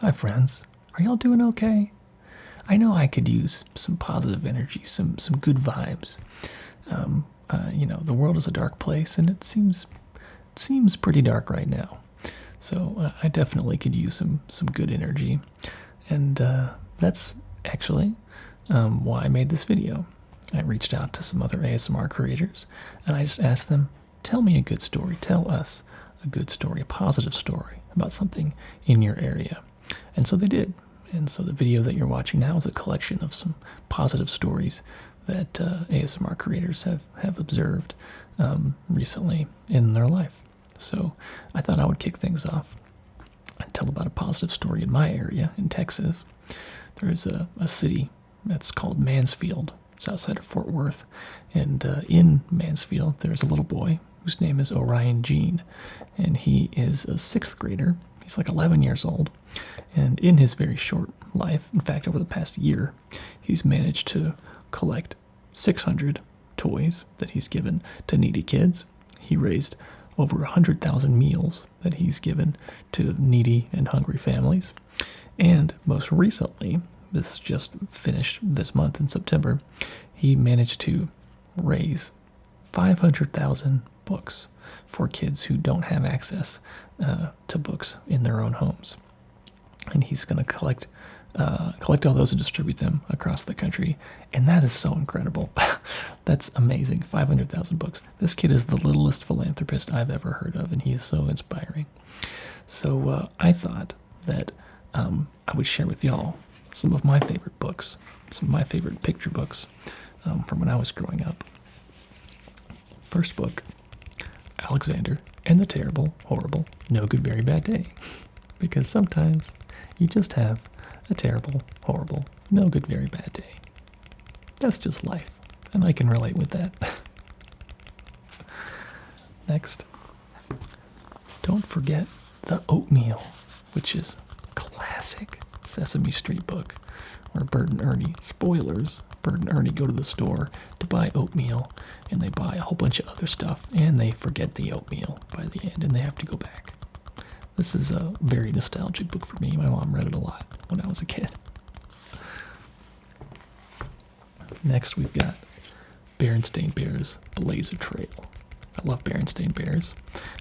Hi, friends. Are y'all doing okay? I know I could use some positive energy, some good vibes. The world is a dark place, and it seems pretty dark right now. So I definitely could use some good energy, and that's actually why I made this video. I reached out to some other ASMR creators, and I just asked them, tell me a good story. Tell us a good story, a positive story about something in your area. And so they did. And so the video that you're watching now is a collection of some positive stories that ASMR creators have observed recently in their life. So I thought I would kick things off and tell about a positive story in my area in Texas. There's a city that's called Mansfield. It's outside of Fort Worth. And in Mansfield, there's a little boy whose name is Orion Jean. And he is a sixth grader. He's like 11 years old. And in his very short life, in fact, over the past year, he's managed to collect 600 toys that he's given to needy kids. He raised over 100,000 meals that he's given to needy and hungry families. And most recently, this just finished this month in September, he managed to raise 500,000 books for kids who don't have access to books in their own homes. And he's going to collect all those and distribute them across the country. And that is so incredible. That's amazing. 500,000 books. This kid is the littlest philanthropist I've ever heard of, and he is so inspiring. So I thought that I would share with y'all some of my favorite books, some of my favorite picture books from when I was growing up. First book, Alexander and the Terrible, Horrible, No Good, Very Bad Day. Because sometimes you just have a terrible, horrible, no good, very bad day. That's just life, and I can relate with that. Next, don't forget the Oatmeal, which is a classic Sesame Street book where Bert and Ernie, spoilers, Bert and Ernie go to the store to buy oatmeal, and they buy a whole bunch of other stuff, and they forget the oatmeal by the end, and they have to go back. This is a very nostalgic book for me. My mom read it a lot when I was a kid. Next, we've got Berenstain Bears Blazer Trail. I love Berenstain Bears,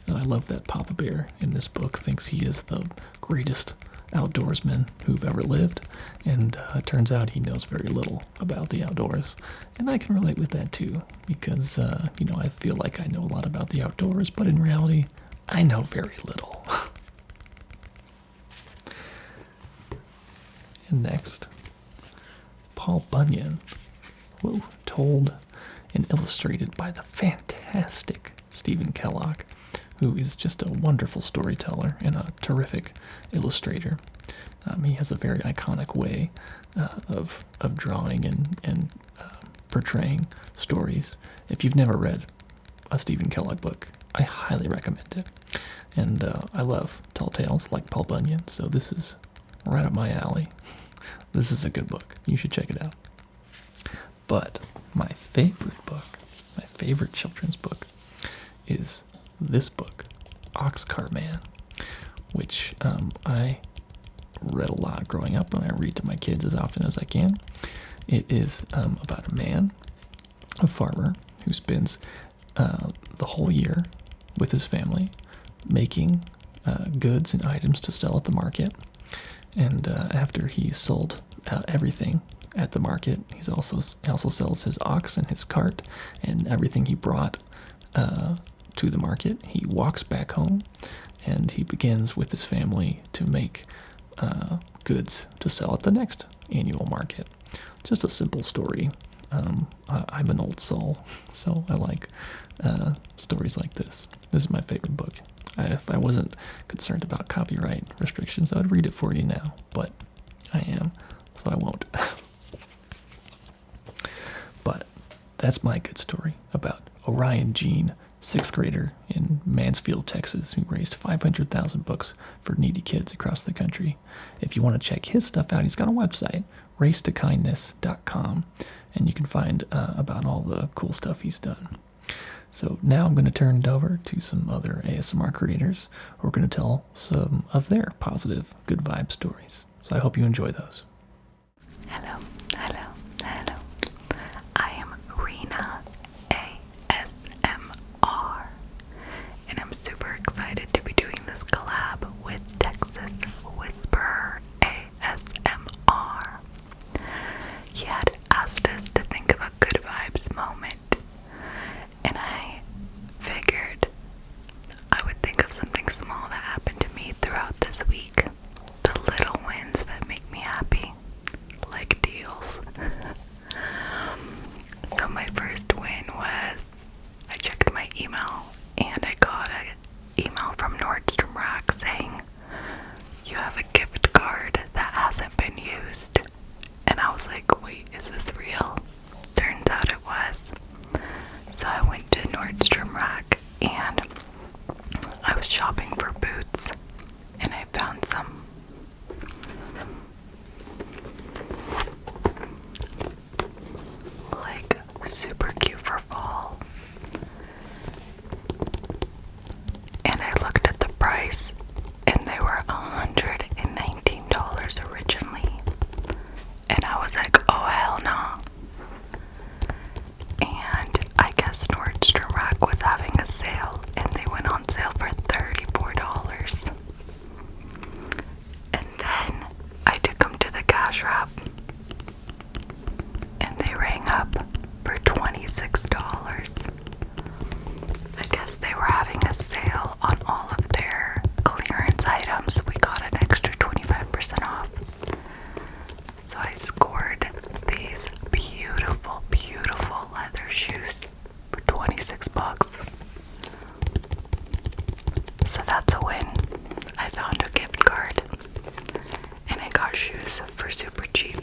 and I love that Papa Bear in this book thinks he is the greatest outdoorsman who've ever lived, and it turns out he knows very little about the outdoors. And I can relate with that too, because, I feel like I know a lot about the outdoors, but in reality, I know very little. And next, Paul Bunyan, told and illustrated by the fantastic Stephen Kellogg, who is just a wonderful storyteller and a terrific illustrator. He has a very iconic way of drawing and portraying stories. If you've never read a Stephen Kellogg book, I highly recommend it. And I love tall tales like Paul Bunyan, so this is right up my alley. This is a good book. You should check it out. But my favorite book, my favorite children's book, is this book, Oxcart Man, which I read a lot growing up, and I read to my kids as often as I can. It is about a man, a farmer, who spends the whole year with his family making goods and items to sell at the market. And after he's sold everything at the market, he also sells his ox and his cart and everything he brought to the market. He walks back home, and he begins with his family to make goods to sell at the next annual market. Just a simple story. I'm an old soul, so I like stories like this. This is my favorite book. If I wasn't concerned about copyright restrictions, I would read it for you now, but I am, so I won't. But that's my good story about Orion Jean, sixth grader in Mansfield, Texas, who raised 500,000 books for needy kids across the country. If you want to check his stuff out, he's got a website, racetokindness.com, and you can find about all the cool stuff he's done. So now I'm going to turn it over to some other ASMR creators who are going to tell some of their positive, good vibe stories. So I hope you enjoy those. Hello, hello, hello. I am Rina ASMR, and I'm super excited to be doing this collab with Texas Whisperer ASMR. He had asked us to think of a good vibes moment, and I figured I would think of something small that happened to me throughout this week. The little wins that make me happy, like deals. So my first win was I checked my email and I got an email from Nordstrom Rack saying, "You have a gift card that hasn't been used." And I was like, wait, is this real? Turns out it was. So I went to Nordstrom Rack and I was shopping for boots and I found some like super cute for fall. And I looked at the price and they were $119 originally. And I was like, oh hell no. And I guess Nordstrom Rack was having a sale and they went on sale for $34. And then I took them to the cash wrap and they rang up for $26. I guess they were having a sale on all of their clearance items. We got an extra 25% off. So I scored these beautiful, beautiful leather shoes for $26. So that's a win. I found a gift card and I got shoes for super cheap.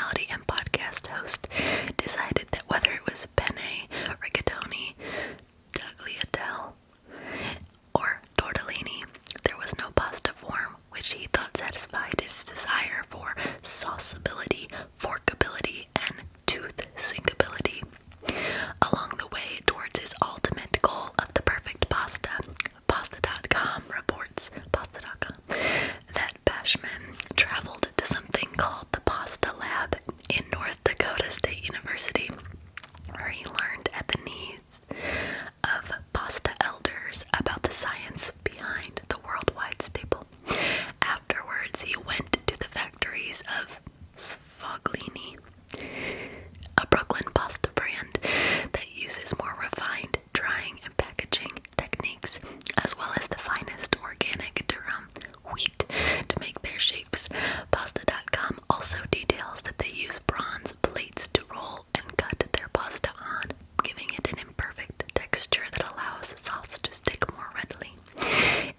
personality and podcast host, decided that whether it was penne, rigatoni, tagliatelle, or tortellini, there was no pasta form which he thought satisfied his desire for sauceability, forkability, and tooth syncability. Along the way towards his ultimate goal of the perfect pasta, Pasta.com reports that Bashman traveled to something called the Pasta Lab in North Dakota State University, where he learned at the knees of pasta elders about the science behind the worldwide staple. Afterwards, he went to the factories of Sfoglini, a Brooklyn pasta brand that uses more refined drying and packaging techniques, as well as the finest organic durum wheat to make their shapes. Pasta.com also details that they use bronze plates to roll and cut their pasta on, giving it an imperfect texture that allows sauce to stick more readily.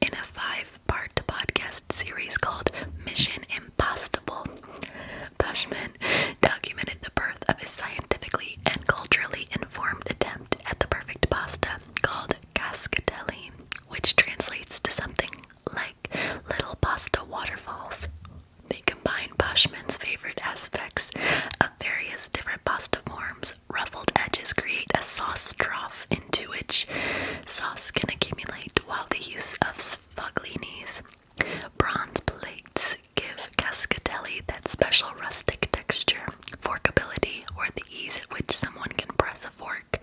In a 5-part podcast series called Mission Impossible, Bashman documented the birth of a scientifically and culturally informed attempt at the perfect pasta called cascatelli, which translates to something like little pasta waterfalls. They combine Bashman's favorite aspects of various different pasta forms. Ruffled edges create a sauce trough into which sauce can accumulate, while the use of sfoglini's bronze plates give cascatelli that special rustic texture, forkability, or the ease at which someone can press a fork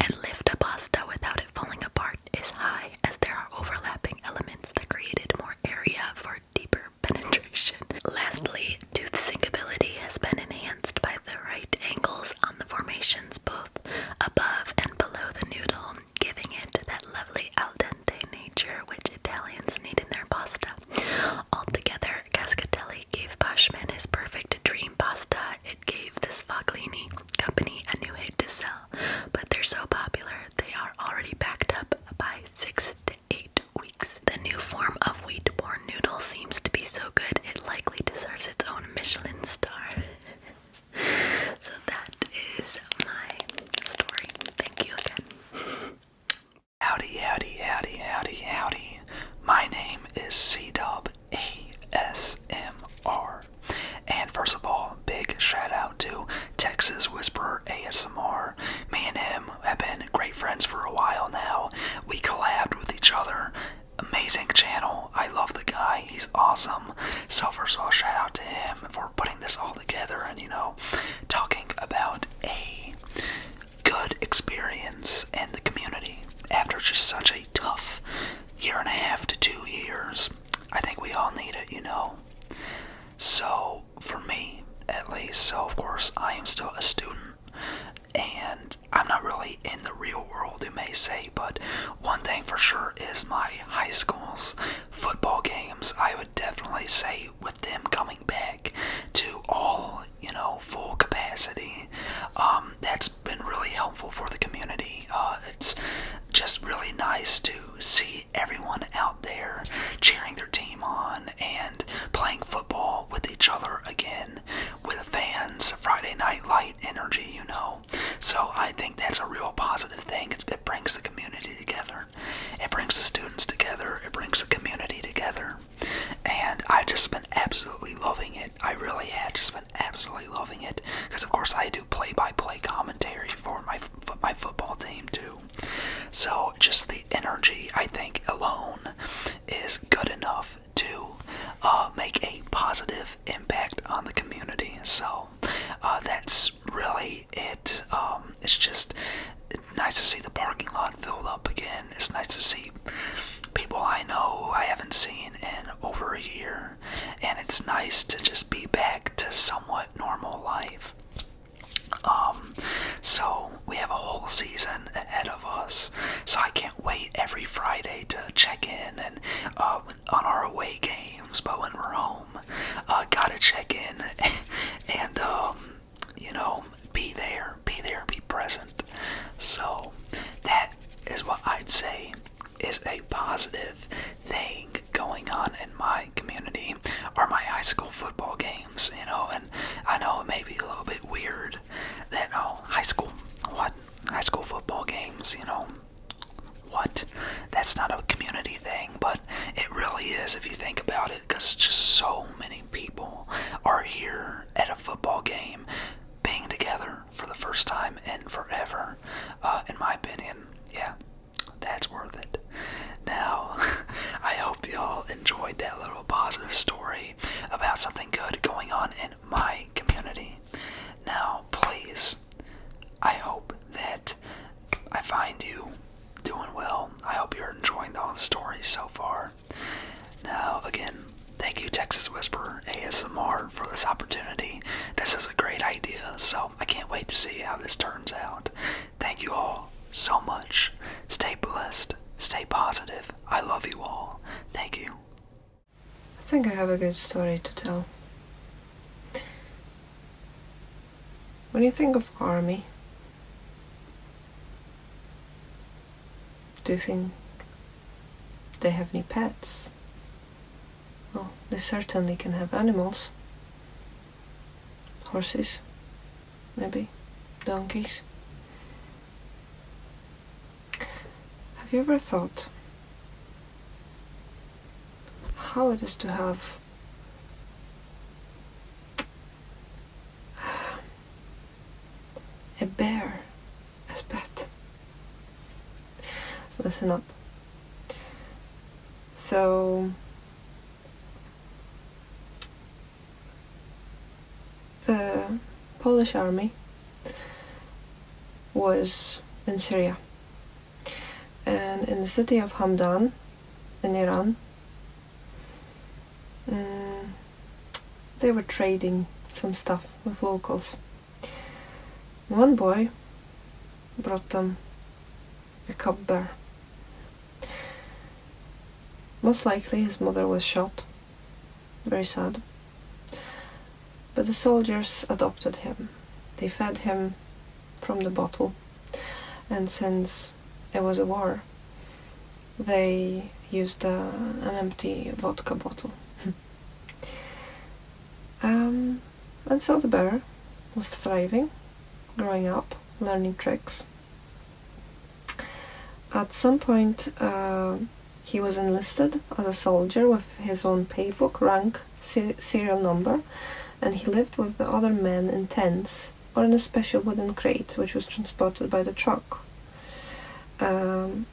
and lift a pasta without it falling apart is high, as there are overlapping elements that created more area for deeper penetration. Lastly, tooth syncability has been enhanced by the right angles on the formations both above and below the noodle, giving it that lovely al dente nature which Italians need in their pasta. Altogether, cascatelli gave Bashman his perfect dream pasta. It gave the Sfoglini company a new hit to sell, but they're so popular they are already backed up by 6 to 8 weeks. The new form of wheat-borne noodle seems to be so good it likely deserves its own Michelin star. So that is my story. Thank you again. Howdy, howdy, howdy, howdy, howdy. My name is CDub ASMR. And first of all, big shout out to Texas Whisperer ASMR. Me and him have been great friends for a while now. We collabed with each other. Amazing channel. I love the guy. He's awesome. So first of all, shout out to him for putting this all together and, talking about a good experience in the community after just such a tough 1.5 to 2 years. I think we all need it, So, for me, at least, so of course, I am still a student, and I'm not really in the real world, you may say, but one thing for sure is my high school's football games. I would definitely say with them coming back to all, full capacity, that's been really helpful for the community. It's just really nice to see everyone out there cheering their team on and playing football with each other again with fans, Friday Night Light energy, So I think that's a real positive thing. It brings the community together. It brings the students together. It brings the community together. And I've just been absolutely loving it. I really have just been absolutely loving it. Because, of course, I do play-by-play commentary for my football team, too. So just the energy, I think, alone is good enough to make a positive impact on the community. So that's really it. It's just nice to see the parking lot filled up again. It's nice to see people I know I haven't seen in over a year. And it's nice to just be back to somewhat normal life. So we have a whole season ahead of us, so I can't wait every Friday to check in and on our away games, but when we're home, gotta check in and be present. So that is what I'd say is a positive thing going on in my community or my high school football games, and I know it may be a little wait to see how this turns out. Thank you all so much. Stay blessed. Stay positive. I love you all. Thank you. I think I have a good story to tell. When you think of army, do you think they have any pets? Well, they certainly can have animals. Horses, maybe, donkeys. Have you ever thought how it is to have a bear as pet? Listen up. So the Polish army was in Syria, and in the city of Hamdan in Iran, they were trading some stuff with locals. One boy brought them a cub bear. Most likely his mother was shot. Very sad. But the soldiers adopted him. They fed him from the bottle. And since it was a war, they used an empty vodka bottle. And so the bear was thriving, growing up, learning tricks. At some point, he was enlisted as a soldier with his own paybook, rank, serial number, and he lived with the other men in tents or in a special wooden crate, which was transported by the truck. And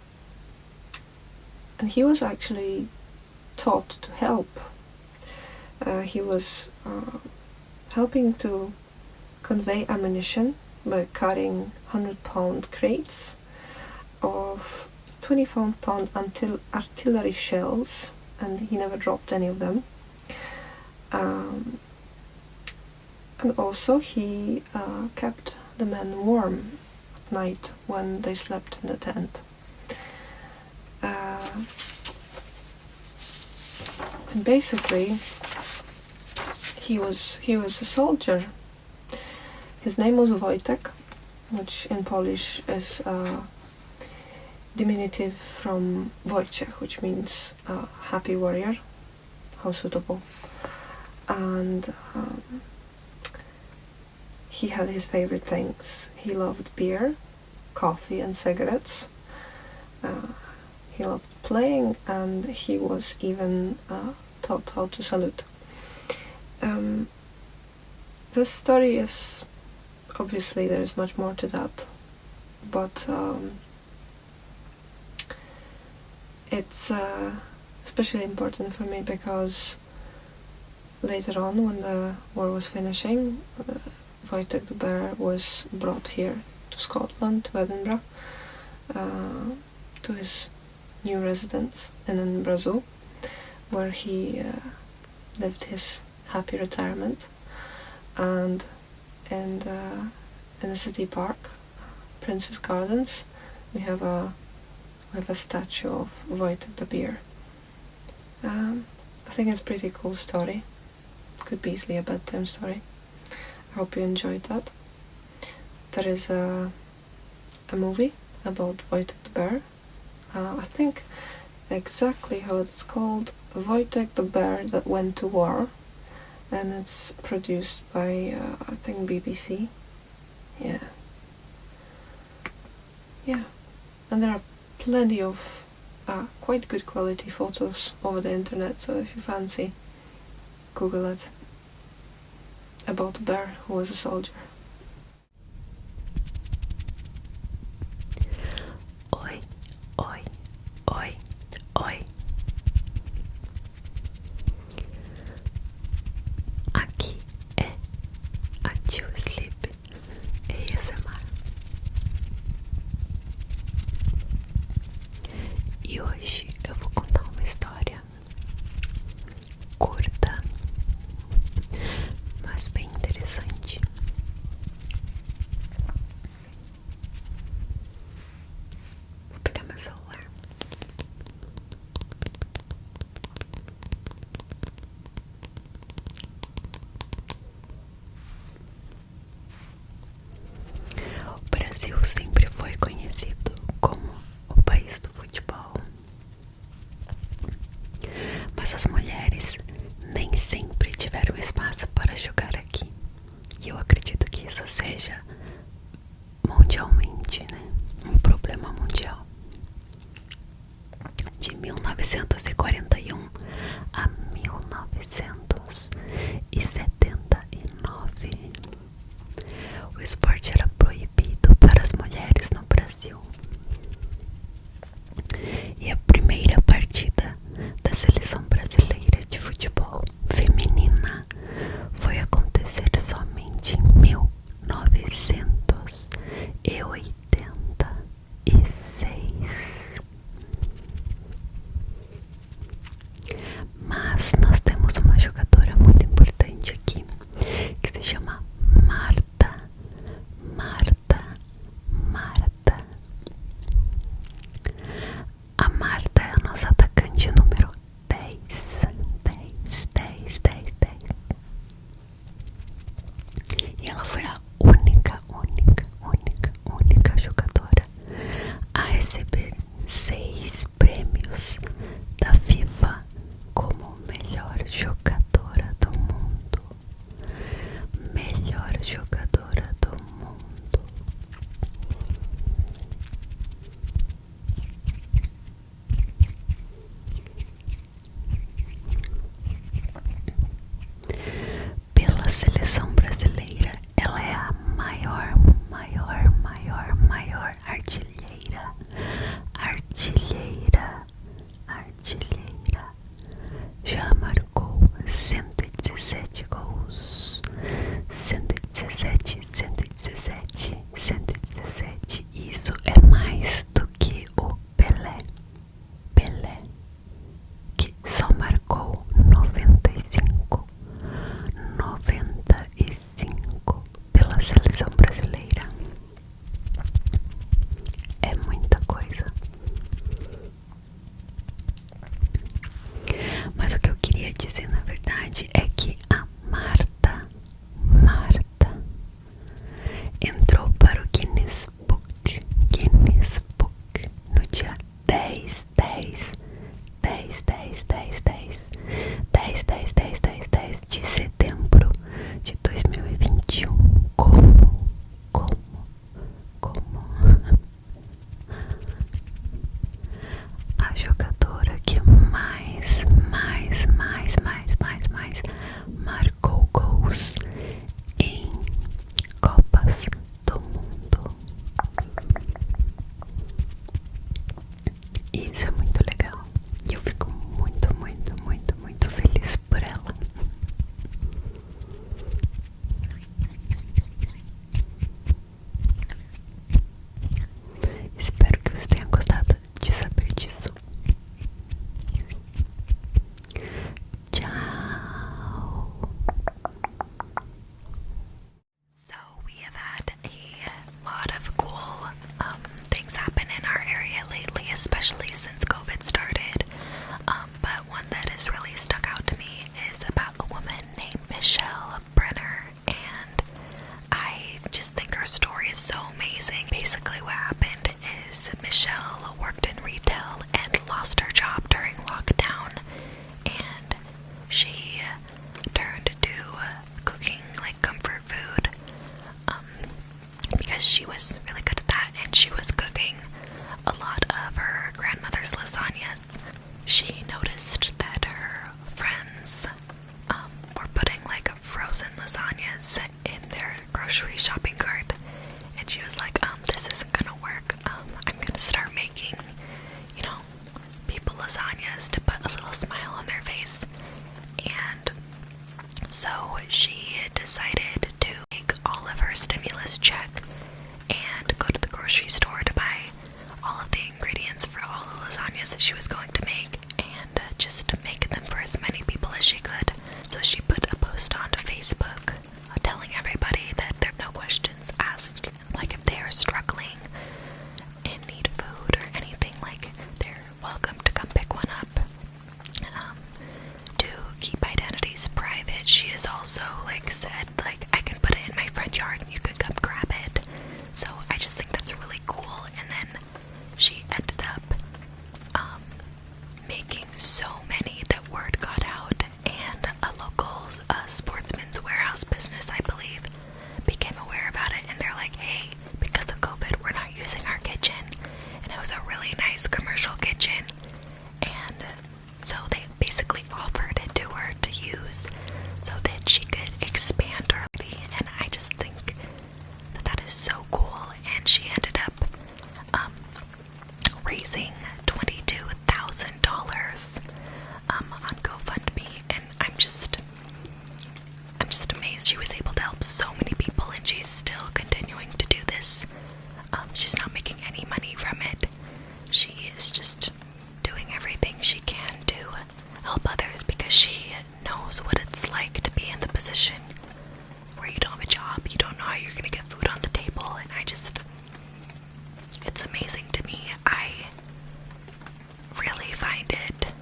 he was actually taught to help. He was helping to convey ammunition by carrying 100-pound crates of 20-pound artillery shells, and he never dropped any of them. And also he kept the men warm at night when they slept in the tent. And basically he was a soldier. His name was Wojtek, which in Polish is diminutive from Wojciech, which means happy warrior. How suitable. And he had his favorite things. He loved beer, coffee and cigarettes. He loved playing, and he was even taught how to salute. This story is, obviously there is much more to that, but it's especially important for me because later on, when the war was finishing, Wojtek the bear was brought here to Scotland, to Edinburgh, to his new residence in Brazil, where he lived his happy retirement. And in the city park, Princess Gardens, we have a statue of Wojtek the bear. I think it's a pretty cool story. Could be easily a bedtime story. I hope you enjoyed that. There is a movie about Wojtek the bear. I think exactly how it's called, Wojtek the bear that went to war, and it's produced by I think BBC. Yeah, and there are plenty of quite good quality photos over the internet, so if you fancy, Google it, about a bear who was a soldier. Oi, oi, oi, oi. Aqui é a Tio Sleep ASMR. E hoje eu vou contar uma história curta, mas bem interessante. sempre foi conhecido como o país do futebol. Mas as mulheres nem sempre tiveram espaço para jogar aqui. E eu acredito que isso seja mundialmente, né? Um problema mundial. De 1941 a 1979, o esporte era proibido para as mulheres no Brasil. E a primeira partida da seleção brasileira de futebol feminina foi acontecer somente em 1986. Mas nós temos uma jogadora muito importante aqui, que se chama Marta. A Marta é a nossa atacante número 10. E ela foi a única jogadora a receber 6 prêmios da FIFA como melhor jogadora do mundo. Melhor jogadora do mundo. Pela seleção brasileira, ela é a maior artilheira. Já marcou 117 gols. 117. Isso é mais do que o Pelé, que só marcou 95 pela seleção brasileira. É muita coisa. Mas o que eu queria dizer na verdade é que a Marta entrou para o Guinness Book no dia 10 de setembro de 2021 como a jogadora que mais marcou gols em Copas do Mundo. E isso é muito legal. E eu fico muito feliz por ela. Espero que você tenha gostado de saber disso. Tchau. So we have had a lot of cool things happen in our area lately, especially since COVID started. But one that has really stuck out to me is about a woman named Michelle Brenner, and I just think her story is so amazing. Basically what happened is Michelle worked in retail and lost her job during lockdown, and she turned to cooking like comfort food because she was really good at that, and she was cooking a lot of her grandmother's lasagnas. She noticed that her friends were putting like frozen lasagnas in their grocery shopping cart, and she was like, this isn't gonna work. I'm gonna start making, people lasagnas to put a little smile on their face. And so she decided to take all of her stimulus check and go to the grocery store to buy all of the ingredients for all the lasagnas that she was going to make, and just to make them for as many people as she could. So she put a post onto Facebook telling everybody that there are no questions asked, like if they are struggling and need food or anything, like they're welcome to come pick one up. To keep identities private, she has also said I can put it in my front yard and you can come grab it. was so cool, and she ended up raising $22,000 on GoFundMe, and I'm just amazed she was able to help so many people, and she's still continuing to do this. She's not making any money from it. She is just doing everything she can to help others because she knows what it's like to be in the position where you don't have a job, you don't know how you're gonna get food on the table, and it's amazing to me. I really find it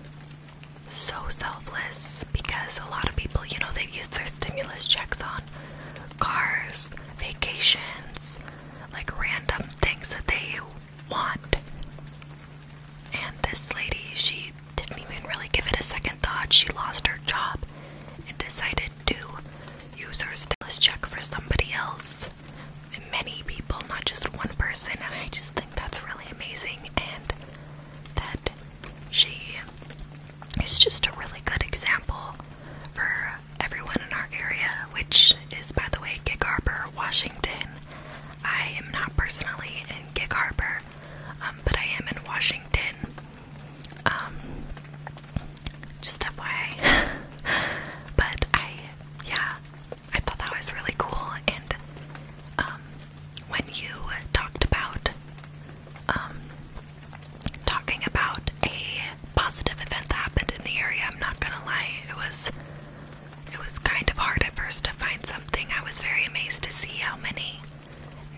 so selfless because a lot of people, you know, they've used their stimulus checks on cars, vacations, like random things that they want. And this lady, she didn't even really give it a second thought. She lost her job and decided to use her stimulus check for somebody else. And many people, not just one person, and I just think that's really amazing, and that she is just a really good example for everyone in our area, which is, by the way, Gig Harbor, Washington. I am not personally in Gig Harbor, but I am in Washington. Just FYI. But I thought that was really cool, and when you talked about talking about a positive event that happened in the area, I'm not gonna lie, it was kind of hard at first to find something. I was very amazed to see how many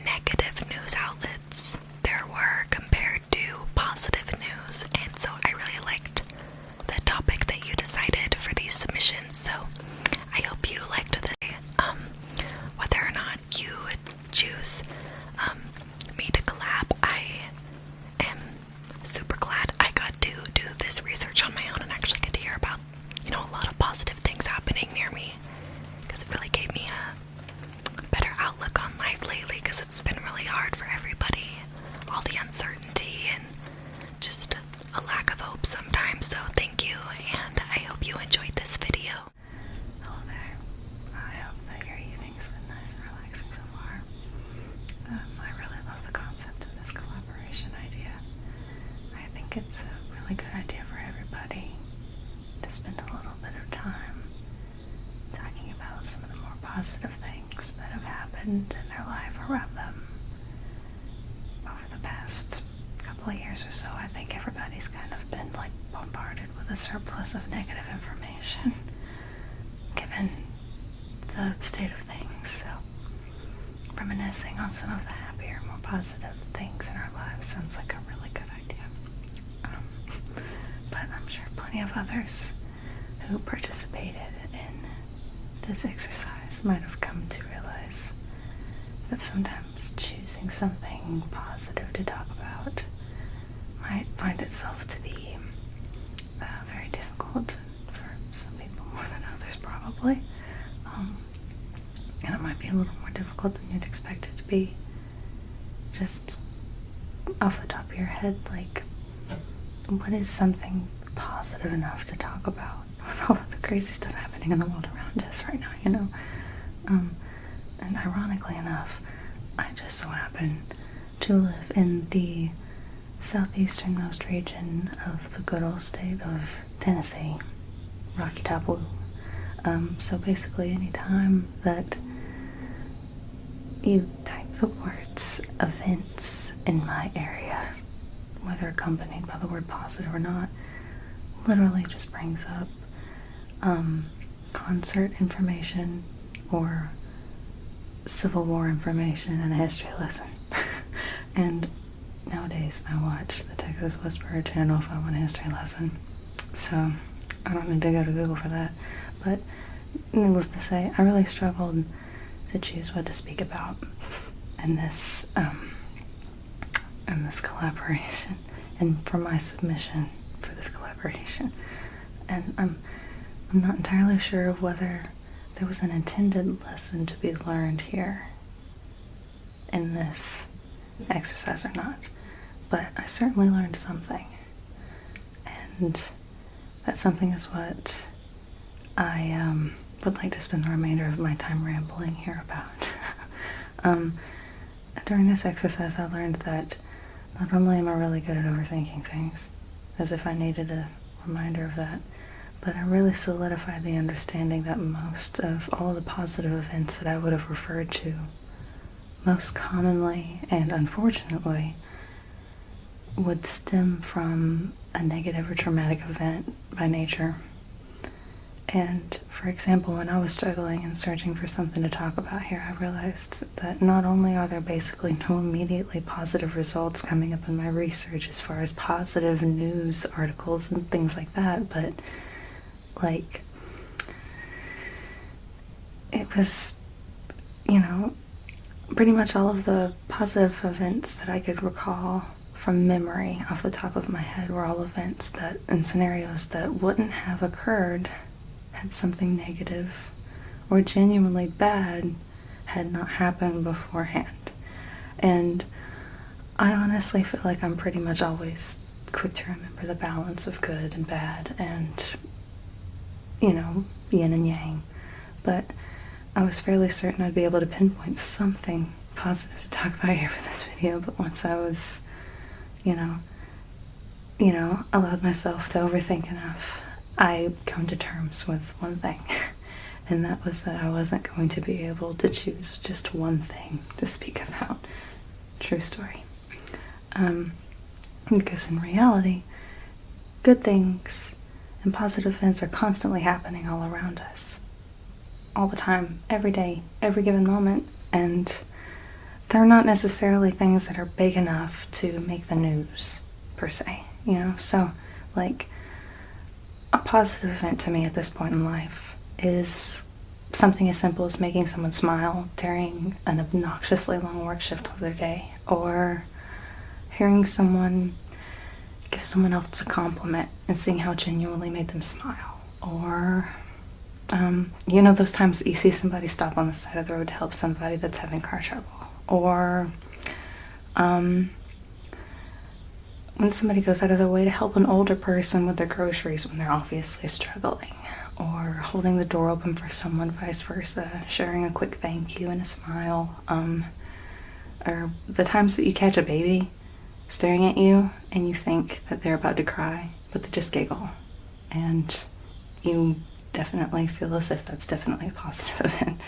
negative news outlets there were compared to positive news, and so I really liked the topic that you decided for these submissions. So I hope you liked this. Whether or not you choose me to collab, I am super glad I got to do this research on my own and actually get to hear about, you know, a lot of positive things happening near me, because it really gave me a better outlook on life lately, because it's been really hard for everybody, all the uncertainty and just a lack of hope sometimes. So thank you, and I hope you enjoyed this video. Hello there. I hope that your evening's been nice and relaxing so far. I really love the concept of this collaboration idea. I think it's a really good idea for everybody to spend a little bit of time talking about some of the more positive things that have happened in their life around them over the past couple of years or so. I think everybody's kind of been like bombarded with a surplus of negative information given the state of things. So reminiscing on some of the happier, more positive things in our lives sounds like a really good idea. But I'm sure plenty of others who participated in this exercise might have come to realize that sometimes choosing something positive to talk about might find itself to be very difficult for some people, more than others probably. And it might be a little more difficult than you'd expect it to be. Just off the top of your head, like, what is something positive enough to talk about with all of the crazy stuff happening in the world around us right now, you know? And ironically enough, I just so happen to live in the southeasternmost region of the good old state of Tennessee, Rocky Top Woo. So basically any time that you type the words events in my area, whether accompanied by the word positive or not, literally just brings up concert information or Civil War information and a history lesson. And nowadays I watch the Texas Whisperer channel if I want a history lesson, so I don't need to go to Google for that. But needless to say, I really struggled to choose what to speak about in this collaboration, and for my submission for this collaboration. And I'm not entirely sure of whether there was an intended lesson to be learned here in this exercise or not, but I certainly learned something, and that something is what I would like to spend the remainder of my time rambling here about. during this exercise I learned that not only am I really good at overthinking things, as if I needed a reminder of that, but I really solidified the understanding that most of all of the positive events that I would have referred to most commonly and unfortunately would stem from a negative or traumatic event by nature. And for example, when I was struggling and searching for something to talk about here, I realized that not only are there basically no immediately positive results coming up in my research as far as positive news articles and things like that, but like, it was, pretty much all of the positive events that I could recall from memory off the top of my head were all events that, and scenarios that wouldn't have occurred had something negative or genuinely bad had not happened beforehand. And I honestly feel like I'm pretty much always quick to remember the balance of good and bad and, yin and yang. But I was fairly certain I'd be able to pinpoint something positive to talk about here for this video, but once I was, allowed myself to overthink enough, I come to terms with one thing, and that was that I wasn't going to be able to choose just one thing to speak about. True story. Because in reality, good things and positive events are constantly happening all around us. All the time, every day, every given moment, and they're not necessarily things that are big enough to make the news, per se, So, like, a positive event to me at this point in life is something as simple as making someone smile during an obnoxiously long work shift of their day, or hearing someone give someone else a compliment and seeing how it genuinely made them smile, or those times that you see somebody stop on the side of the road to help somebody that's having car trouble, or when somebody goes out of their way to help an older person with their groceries when they're obviously struggling, or holding the door open for someone, vice versa, sharing a quick thank you and a smile, or the times that you catch a baby staring at you and you think that they're about to cry, but they just giggle, and you definitely feel as if that's definitely a positive event.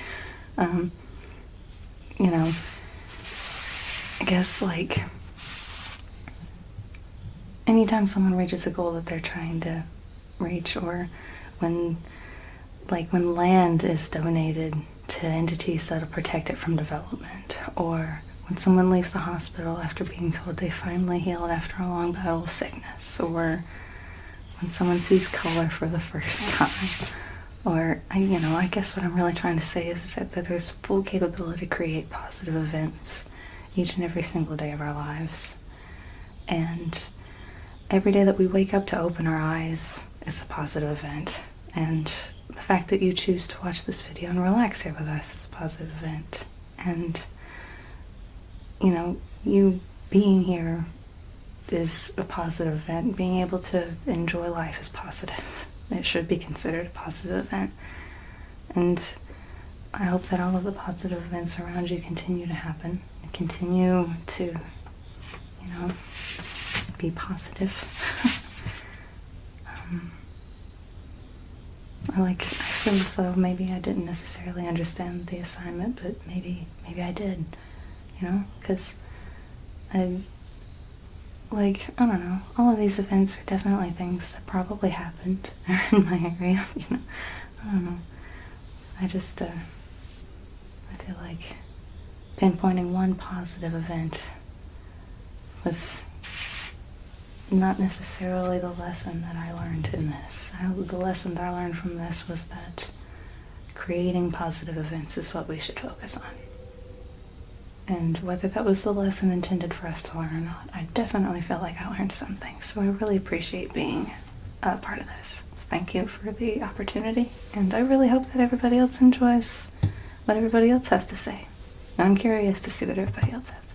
I guess, like, anytime someone reaches a goal that they're trying to reach, or when land is donated to entities that'll protect it from development, or when someone leaves the hospital after being told they finally healed after a long battle of sickness, or when someone sees color for the first time, or, I guess what I'm really trying to say is that there's full capability to create positive events each and every single day of our lives. And every day that we wake up to open our eyes is a positive event. And the fact that you choose to watch this video and relax here with us is a positive event. And, you being here is a positive event. Being able to enjoy life is positive. It should be considered a positive event. And I hope that all of the positive events around you continue to happen. And continue to, be positive. I feel as though maybe I didn't necessarily understand the assignment, but maybe I did, because I don't know, all of these events are definitely things that probably happened in my area, I don't know. I just, I feel like pinpointing one positive event was not necessarily the lesson that I learned in this. The lesson that I learned from this was that creating positive events is what we should focus on. And whether that was the lesson intended for us to learn or not, I definitely felt like I learned something. So I really appreciate being a part of this. Thank you for the opportunity, and I really hope that everybody else enjoys what everybody else has to say. I'm curious to see what everybody else has to say.